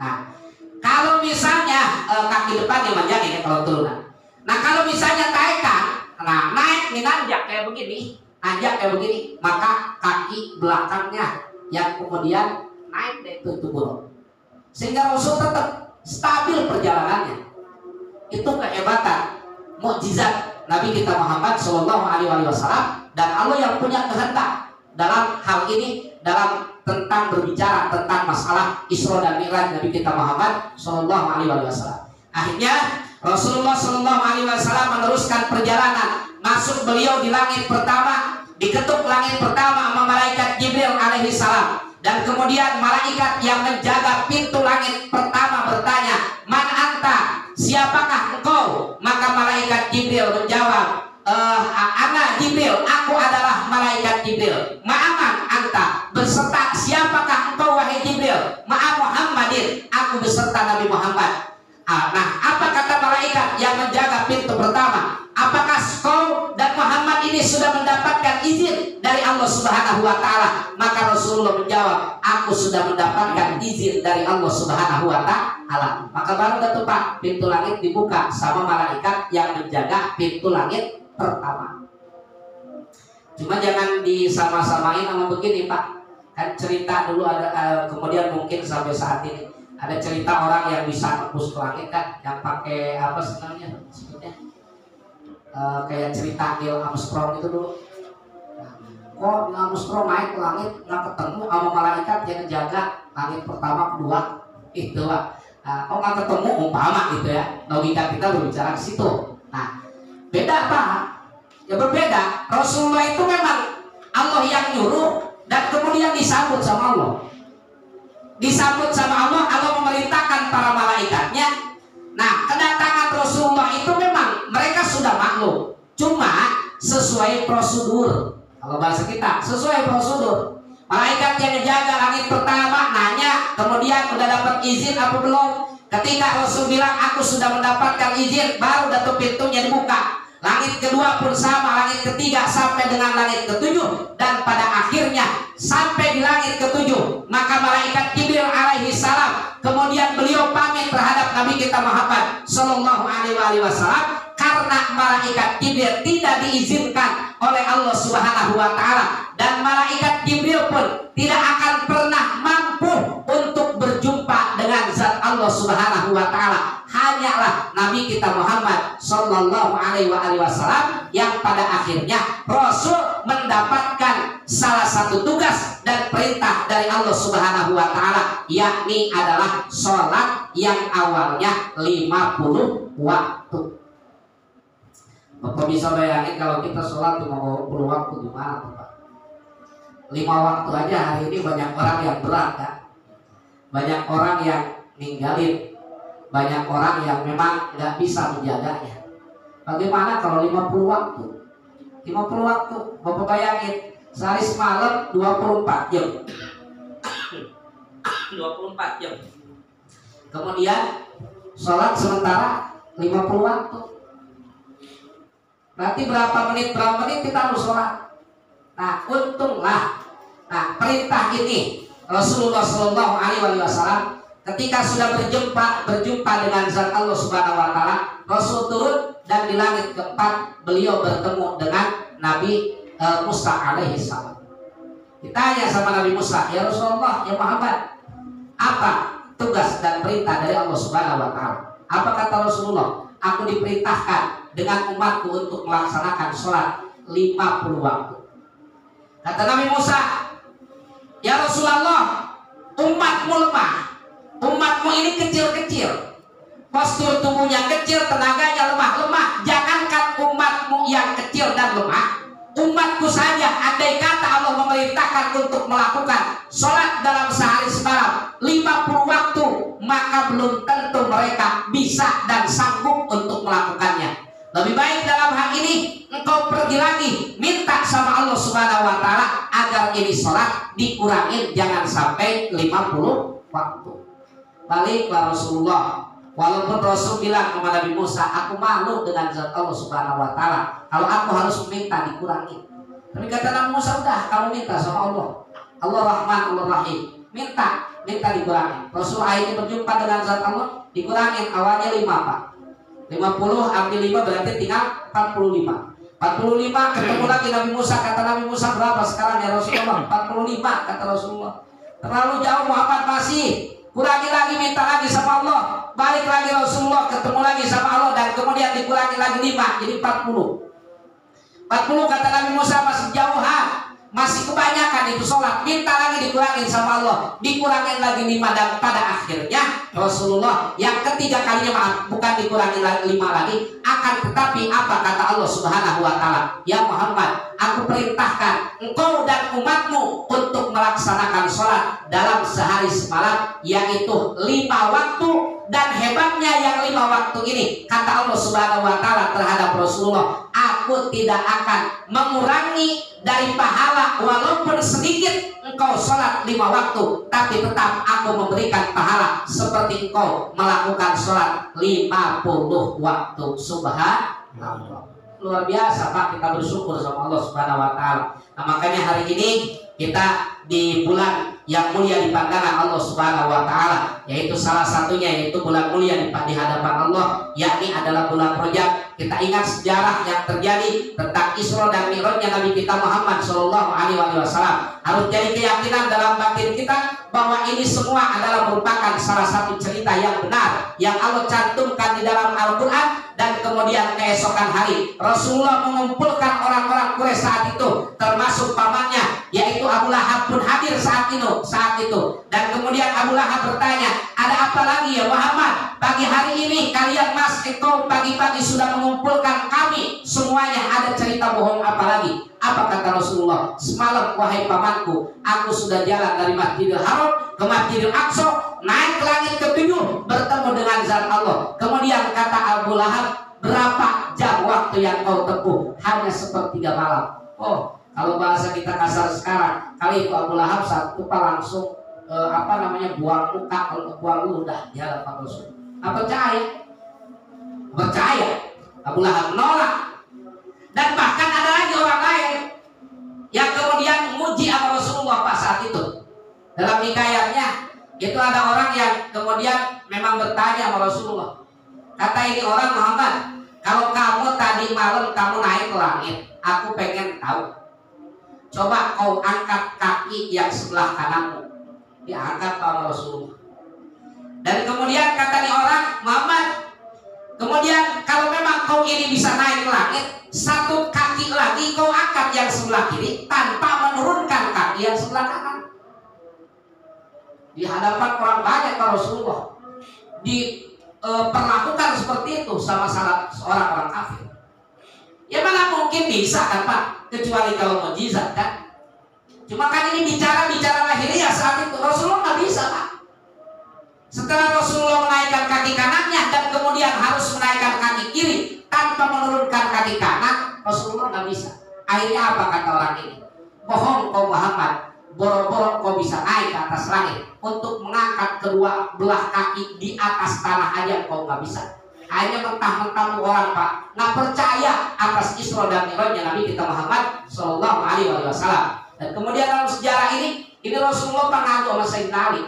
Nah, kalau misalnya kaki depannya manjangin ya kalau turunan. Nah, kalau misalnya taikan, nah naik nih nanjak kayak begini, maka kaki belakangnya yang kemudian naik dari itu buruk. Sehingga Rasul tetap stabil perjalanannya. Itu kehebatan, mukjizat Nabi kita Muhammad Sallallahu Alaihi Wasallam, dan Allah yang punya kehendak dalam hal ini, dalam tentang berbicara tentang masalah Isra dan Mi'raj Nabi kita Muhammad Sallallahu Alaihi Wasallam. Akhirnya Rasulullah Sallallahu Alaihi Wasallam meneruskan perjalanan. Masuk beliau di langit pertama, diketuk langit pertama sama malaikat Jibril alaihi salam. Dan kemudian malaikat yang menjaga pintu langit pertama bertanya, "Man anta? Siapakah engkau?" Maka malaikat Jibril menjawab, "Ana Jibril, aku adalah malaikat Jibril." "Ma'aman anta?" "Beserta siapakah engkau wahai Jibril?" "Ma'a Muhammadin." "Aku beserta Nabi Muhammad." Nah, apa kata malaikat yang menjaga pintu pertama? "Apakah kau dan Muhammad ini sudah mendapatkan izin dari Allah Subhanahu wa Ta'ala?" Maka Rasulullah menjawab, "Aku sudah mendapatkan izin dari Allah Subhanahu wa Ta'ala." Maka baru datu Pak, pintu langit dibuka sama malaikat yang menjaga pintu langit pertama. Cuma jangan disama-samain sama begini Pak. Kan cerita dulu ada, kemudian mungkin sampai saat ini ada cerita orang yang bisa nembus ke langit kan, yang pakai apa sebenarnya sebutnya kayak cerita Neil Armstrong itu dulu. Nah, kok Neil Armstrong naik ke langit nggak ketemu sama malaikat yang jaga langit pertama kedua itu Pak. Kok nggak ketemu umpama gitu ya, logika kita berbicara ke situ. Nah, beda Pak, ya berbeda. Rasulullah itu memang Allah yang nyuruh dan kemudian disambut sama Allah. Disambut sama Allah, Allah memerintahkan para malaikatnya. Nah, kedatangan Rasulullah itu memang mereka sudah maklum, cuma sesuai prosedur. Kalau bahasa kita, sesuai prosedur. Malaikat yang menjaga langit pertama nanya, kemudian udah dapat izin apa belum? Ketika Rasul bilang aku sudah mendapatkan izin, baru datu pintunya dibuka. Langit kedua pun sama, langit ketiga sampai dengan langit ketujuh, dan pada akhirnya sampai di langit ketujuh, maka malaikat Jibril alaihi salam kemudian beliau pamit terhadap Nabi kita Muhammad Sallallahu Alaihi Wasallam karena malaikat Jibril tidak diizinkan oleh Allah Subhanahu Wa Taala, dan malaikat Jibril pun tidak akan pernah mampu untuk berjumpa dengan zat Allah Subhanahu Wa Taala. Hanyalah Nabi kita Muhammad Sallallahu Alaihi Wasallam yang pada akhirnya Rasul mendapatkan salah satu tugas dan perintah dari Allah Subhanahu Wa Taala, yakni adalah sholat yang awalnya 50 waktu. Bapak bisa bayangin kalau kita sholat cuma 50 waktu gimana Pak? 5 waktu aja hari ini banyak orang yang berat kan? Banyak orang yang ninggalin, banyak orang yang memang nggak bisa menjaganya. Bagaimana kalau 50 waktu? 50 waktu. Bapak bayangin, sehari semalam 24 jam. 24 jam. Kemudian sholat sementara 50 waktu. Berarti berapa menit kita harus sholat. Nah, untunglah. Nah, perintah ini Rasulullah Shallallahu Alaihi Wasallam ketika sudah berjumpa dengan Zat Allah Subhanahu Wa Taala, Rasul turun dan di langit keempat beliau bertemu dengan Nabi Musa alaihi salam. Ditanya sama Nabi Musa, ya Rasulullah, ya Muhammad, apa tugas dan perintah dari Allah Subhanahu Wa Taala? Apa kata Rasulullah? Aku diperintahkan dengan umatku untuk melaksanakan sholat 50 waktu. Kata Nabi Musa, ya Rasulullah, umatmu lemah. Umatmu ini kecil-kecil, postur tubuhnya kecil, tenaganya lemah. Jangankan umatmu yang kecil dan lemah, umatku saja, andai kata Allah memerintahkan untuk melakukan sholat dalam sehari semalam 50 waktu, maka belum tentu mereka bisa dan sanggup untuk melakukannya. Lebih baik dalam hal ini engkau pergi lagi minta sama Allah Subhanahu Wa Taala agar ini sholat dikurangin, jangan sampai 50 waktu. Baliklah Rasulullah, walaupun Rasul bilang kepada Nabi Musa, aku malu dengan zat Allah Subhanahu Wa Taala kalau aku harus minta dikurangi. Tapi kata Nabi Musa, udah kamu minta sama Allah. Allah Rahman, Allah Rahim. Minta dikurangi. Rasul akhirnya berjumpa dengan zat Allah, dikurangin awalnya 5 Pak. 50 ambil 5 berarti tinggal 45. 45 ketemu lagi Nabi Musa, kata Nabi Musa, berapa sekarang ya Rasulullah? 45 kata Rasulullah. Terlalu jauh Muhammad, masih kurangi lagi, minta lagi sama Allah. Balik lagi Rasulullah, ketemu lagi sama Allah dan kemudian dikurangi lagi 5 jadi 40. 40 kata Nabi Musa, masih jauhan, masih kebanyakan itu sholat, minta lagi dikurangin sama Allah, dikurangin lagi 5 dan pada akhirnya Rasulullah yang ketiga kalinya, maaf, bukan dikurangi 5 lagi, akan tetapi apa kata Allah Subhanahu Wa Taala, ya Muhammad, aku perintahkan engkau dan umatmu untuk melaksanakan sholat dalam sehari semalam, yaitu 5 waktu. Dan hebatnya yang 5 waktu ini, kata Allah Subhanahu Wa Taala terhadap Rasulullah, aku tidak akan mengurangi dari pahala walaupun sedikit engkau sholat 5 waktu, tapi tetap aku memberikan pahala seperti engkau melakukan sholat 50 waktu. Subhanallah, luar biasa Pak, kita bersyukur sama Allah Subhanahu Wa Taala. Nah, makanya hari ini kita di bulan yang mulia di pandangan Allah Subhanahu Wa Taala, yaitu salah satunya yaitu bulan mulia di hadapan Allah, yakni adalah bulan Rajab. Kita ingat sejarah yang terjadi tentang Isra dan Mi'rajnya Nabi kita Muhammad Shallallahu Alaihi Wasallam. Harus jadi keyakinan dalam batin kita bahwa ini semua adalah merupakan salah satu cerita yang benar yang Allah cantumkan di dalam Al-Quran. Dan kemudian keesokan hari Rasulullah mengumpulkan orang-orang Quraisy saat itu, termasuk pamannya yaitu Abu Lahab pun hadir saat itu. Dan kemudian Abu Lahab bertanya, ada apa lagi ya Muhammad? Pagi hari ini kalian engkau pagi-pagi sudah mengumpulkan kami semuanya, ada cerita bohong apa lagi? Apa kata Rasulullah? Semalam wahai pamanku, aku sudah jalan dari Masjidil Haram ke Masjidil Aqsa, naik ke langit ke-7, bertemu dengan zat Allah. Kemudian kata Abu Lahab, berapa jam waktu yang kau tempuh? Hanya sepertiga malam. Oh, kalau bahasa kita kasar sekarang, kali itu Abu Lahab saat itu langsung buang muka, kalau buang ludah jalan Pak Rasul. Percaya. Abu Lahab menolak. Dan bahkan ada lagi orang lain yang kemudian memuji sama Rasulullah pas saat itu. Dalam hikayatnya itu ada orang yang kemudian memang bertanya sama Rasulullah. Kata ini orang, Muhammad, kalau kamu tadi malam kamu naik ke langit, aku pengen tahu. Coba kau angkat kaki yang sebelah kananmu. Diangkat sama Rasulullah. Dan kemudian kata ini orang, Muhammad, kemudian kalau memang kau ini bisa naik ke langit, satu kaki lagi kau angkat yang sebelah kiri tanpa menurunkan kaki yang sebelah kanan. Di hadapan orang banyak Pak Rasulullah diperlakukan seperti itu sama seorang orang kafir. Ya mana mungkin bisa kan Pak, kecuali kalau mukjizat kan. Cuma kan ini bicara lahiriah saat itu Rasulullah nggak bisa Pak. Setelah Rasulullah menaikkan kaki kanannya dan kemudian harus menaikkan kaki kiri tanpa menurunkan kaki kanan, Rasulullah nggak bisa. Akhirnya apa kata orang ini? Bohong kau Muhammad, boro-boro kau bisa naik ke atas langit untuk mengangkat kedua belah kaki di atas tanah aja kau nggak bisa. Hanya mentah-mentah orang Pak nggak percaya atas Isra dan Mi'rajnya Nabi kita Muhammad Shallallahu Alaihi Wasallam. Dan kemudian dalam sejarah ini Rasulullah ngadu sama Sayyidina Ali,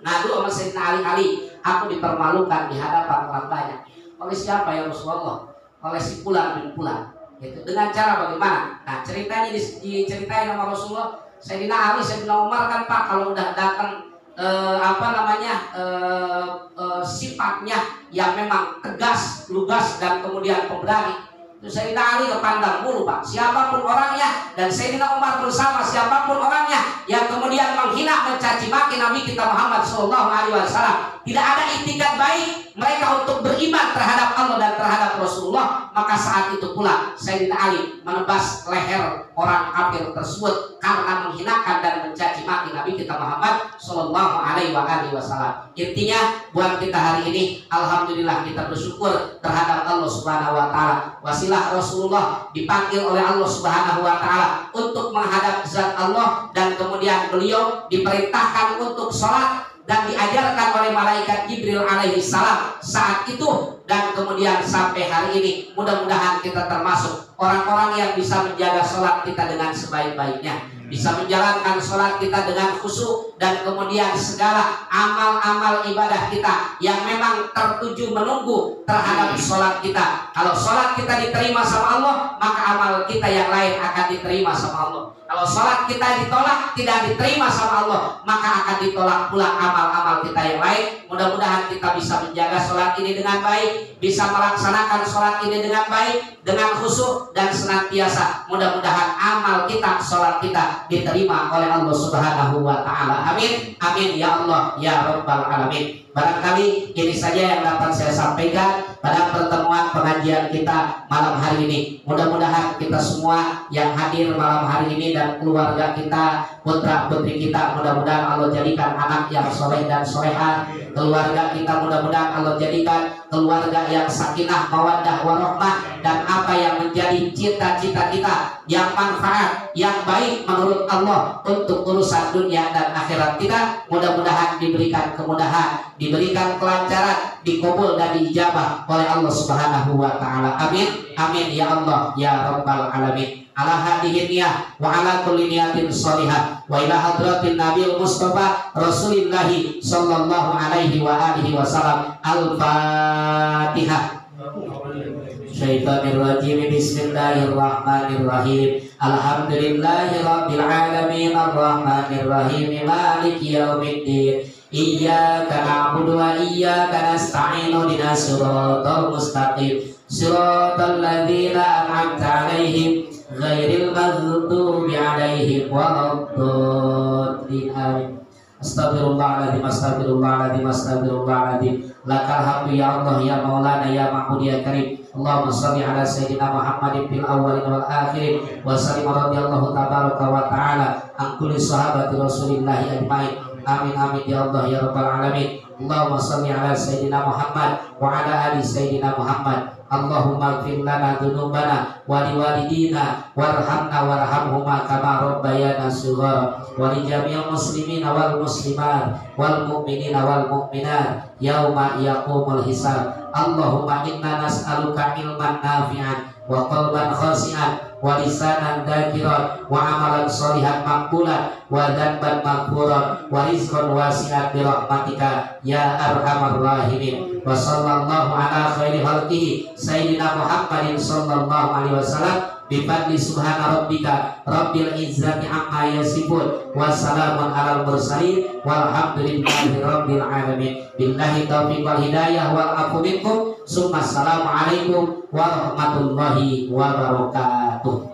ngadu sama Sayyidina Ali, aku dipermalukan di hadapan orang banyak. Oleh siapa ya Rasulullah? Oleh si Fulan bin Fulan. Gitu. Dengan cara bagaimana? Nah ceritanya diceritain sama Rasulullah. Sayyidina Ali, Sayyidina Umar kan Pak kalau udah datang sifatnya yang memang tegas, lugas dan kemudian pemberani. Terus Sayyidina Ali kepandang mulu Pak, siapapun orangnya, dan Sayyidina Umar bersama siapapun orangnya yang kemudian menghina, mencaci maki Nabi kita Muhammad Sallallahu Alaihi Wasallam, tidak ada itikat baik mereka untuk beriman terhadap Allah dan terhadap Rasulullah. Maka saat itu pula Sayyidina Ali menebas leher orang kafir tersebut karena menghinakan dan mencaci maki Nabi kita Muhammad Sallallahu Alaihi Wasallam. Intinya buat kita hari ini, alhamdulillah kita bersyukur terhadap Allah Subhanahu Wa Taala. Wasilah Rasulullah dipanggil oleh Allah Subhanahu Wa Taala untuk menghadap zat Allah, dan kemudian beliau diperintahkan untuk sholat dan diajarkan oleh malaikat Jibril alaihi salam saat itu, dan kemudian sampai hari ini mudah-mudahan kita termasuk orang-orang yang bisa menjaga sholat kita dengan sebaik-baiknya, bisa menjalankan sholat kita dengan khusyuk, dan kemudian segala amal-amal ibadah kita yang memang tertuju menunggu terhadap sholat kita. Kalau sholat kita diterima sama Allah, maka amal kita yang lain akan diterima sama Allah. Kalau sholat kita ditolak, tidak diterima sama Allah, maka akan ditolak pula amal-amal kita yang lain. Mudah-mudahan kita bisa menjaga sholat ini dengan baik, bisa melaksanakan sholat ini dengan baik, dengan khusyuk, dan senantiasa mudah-mudahan amal kita, sholat kita diterima oleh Allah Subhanahu Wa Taala. Amin, amin ya Allah ya Rabbal Alamin. Barangkali ini saja yang dapat saya sampaikan pada pertemuan pengajian kita malam hari ini. Mudah-mudahan kita semua yang hadir malam hari ini dan keluarga kita, putra putri kita, mudah-mudahan Allah jadikan anak yang soleh dan soleha. Keluarga kita mudah-mudahan Allah jadikan keluarga yang sakinah, mawaddah, warahmah, dan apa yang menjadi cita-cita kita yang manfaat, yang baik menurut Allah untuk urusan dunia dan akhirat kita. Mudah-mudahan diberikan kemudahan, diberikan kelancaran, dikabul dan diijabah oleh Allah Subhanahu Wa Taala. Amin, amin ya Allah ya Rabbal Alamin. Ala hadihin niyah wa ala kulli niyatin sholihah wa ila hadratin Nabil Mustafa Rasulillahi sallallahu alaihi wa alihi wasallam. Al-Fatihah. Syaitanirrajim. Bismillahirrahmanirrahim. Alhamdulillahi rabbil alamin arrahmanirrahim maliki yaumiddin. Iyyaka na'budu wa iyyaka nasta'in ihdinas siratal mustaqim siratal ladzina an'amta 'alaihim ghairil maghdubi 'alaihim waladdallin. Amin. Astaghfirullahaladzim, astaghfirullahaladzim, astaghfirullahaladzim. Lakal hamdu ya Allah ya Maulana ya Mahmud ya Karim. Allahumma shalli ala sayyidina Muhammadin fil awwalin wal akhirin wa sallim radhiyallahu tabaraka wa ta'ala an kulli sahabati Rasulillahi ajmain. Amin amin ya Allah ya Rabbal Alamin. Allahumma shalli ala sayyidina Muhammad wa ala ali sayyidina Muhammad. Allahumma ighfir lana dzunubana wa liwalidina warhamna warhamhuma kama rabbayana shighara wa li jami'il muslimina wal muslimat wal mu'minina wal mu'minat yauma yaqumul hisab. Allahumma inna nas'aluka ilman nafi'an wa qalban khashi'an wa lisanan dzakiran wa amalan sholihan maqbulan wa dzanban maghfuran wa rizqan wasi'an bi rahmatika ya arhamar rahimin. Wa sallallahu ala khairi khalqihi sayyidina Muhammadin sallallahu alaihi wasallam bi fadli subhana rabbika rabbil izzati amma yasifun wa salamun alal mursalin walhamdulillahi rabbil alamin. Billahi taufiq wal hidayah wal afu minkum. Summa assalamu alaikum warahmatullahi wabarakatuh.